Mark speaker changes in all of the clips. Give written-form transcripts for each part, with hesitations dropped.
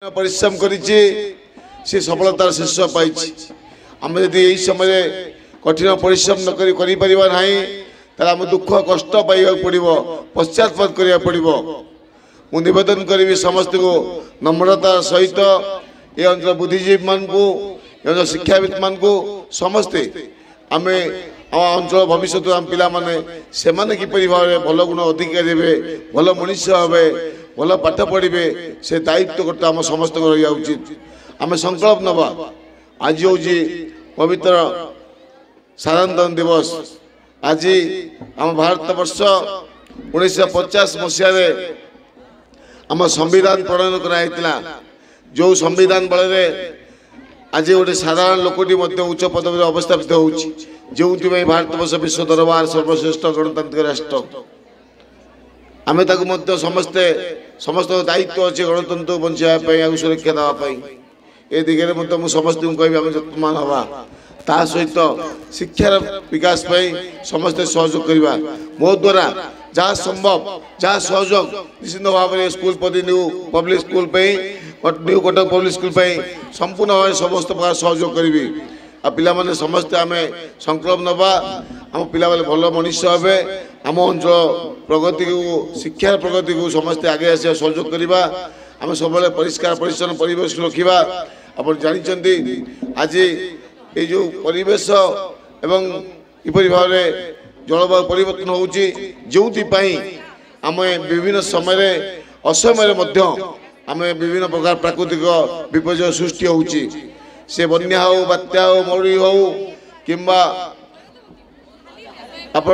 Speaker 1: परिश्रम करिछि से सफलतार शीर्ष पाइछि। आम यदि यही समय कठिन परिश्रम न करि परिबा नाही ताला हम दुख कष्ट पाइबा पड़िबो, पश्चाताप करिया पड़िबो। मु निवेदन करिवि समस्त को नम्रता सहित ए अंचल बुद्धिजीवी मान को ए शिक्षाविद मान को समस्ते आमे अंचल भविष्य आम पिला माने से माने किपरि भाव भल गुण अधिकारी हेबे, भल मनुष्य हेबे, भल पाठ पढ़े से दायित्व कर्ता आम समस्त रहा उचित। आम संकल्प नवा आज हूँ पवित्र साधारणतंत्र दिवस। आज आम भारत वर्ष 1950 मसीह आम संविधान प्रणयन कराइला। जो संविधान बल आज गोटे साधारण लोकटी उच्च पदवी अवस्थापित होउछि, जो भारत वर्ष विश्व दरबार सर्वश्रेष्ठ गणतांत्रिक राष्ट्र। आमे ताकु मध्य समस्ते समस्त दायित्व अच्छे गणतंत्र बचाई सुरक्षा देवाई ए दिगरे मु समस्त कह जत्मान हवा ता सहित शिक्षार विकास समस्ते सहयोग करवा। मो द्वारा जहाँ संभव जहाँ सहयोग निश्चित भाव में स्कूल प्रति new public school new Cuttack public school संपूर्ण भाव समस्त प्रकार सहयोग करी। आ पिला माने समस्ते आमे संकल्प नवा आम पिला माने भल मनुष्य हे आम अंचल प्रगति को शिक्षार प्रगति को समस्ते आगे आसिया सहयोग करवा। आम सब परिष्कार परिच्छन्न परिवेश रखा। आप जानते आज ये जो परिवेश एवं किपरि भाव जलवायु परिवर्तन होउची जो आम विभिन्न समय असमय आम विभिन्न प्रकार प्राकृतिक विपर्य सृष्टि होउची। से बन्या हो बात्या हो मरुड़ी हो किंबा आप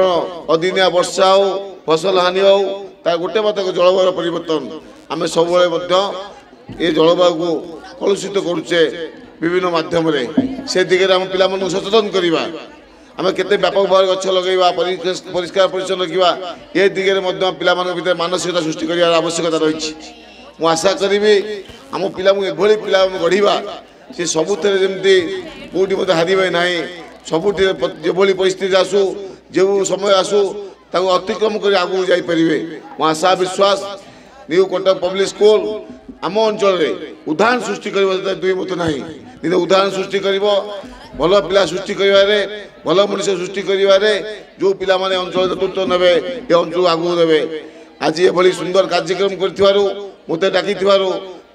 Speaker 1: अदिनिया वर्षा हो फसल हानि हो ता गोटे मत जलवायु परिवर्तन आम सब ये जलवायु को कलुषित करुचे विभिन्न माध्यम से दिगरे आम पिला सचेतन करवा। आम केते व्यापक भाव गछ लगेगा परिष्कार परिच्छन्न रखा ये दिगरे पिला भीतर मानसिकता सृष्टि कर आवश्यकता रही। मु आशा करी आम पिला एभली पिला गढ़ा से सबुथ जमी कौटी मत हारे ना सबुठ जो परिस्थिति आसू जो समय आसू ताको अतिक्रम कर आगू जापरे। मो आशा विश्वास न्यू कटक पब्लिक स्कूल आम अंचल उदाहरण सृष्टि कर दुई मत ना दिन उदाहरण सृष्टि कर भल पिला सृष्टि कर भल मनुष्य सृष्टि कर जो पिला माने अंचल नेतृत्व ने ये अंचल आगू देवे। आज ये सुंदर कार्यक्रम कर मत डाकी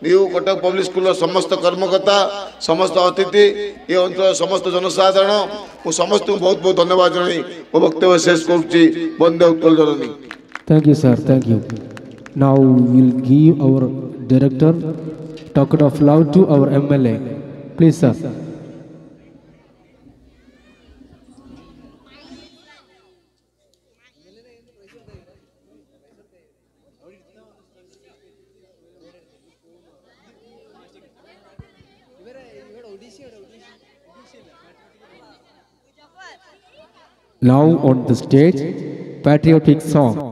Speaker 1: न्यू कटक पब्लिक स्कूल समस्त कर्मकर्ता समस्त अतिथि ये अंचल समस्त जनसाधारण मु समस्त को बहुत बहुत धन्यवाद जनाई मो वक्तव्य शेष करुच्ची। वंदे उत्कल जननी।
Speaker 2: Thank you, sir. Thank you. Now we will give our director token of love to our MLA. Please, sir. Now on the stage, patriotic song.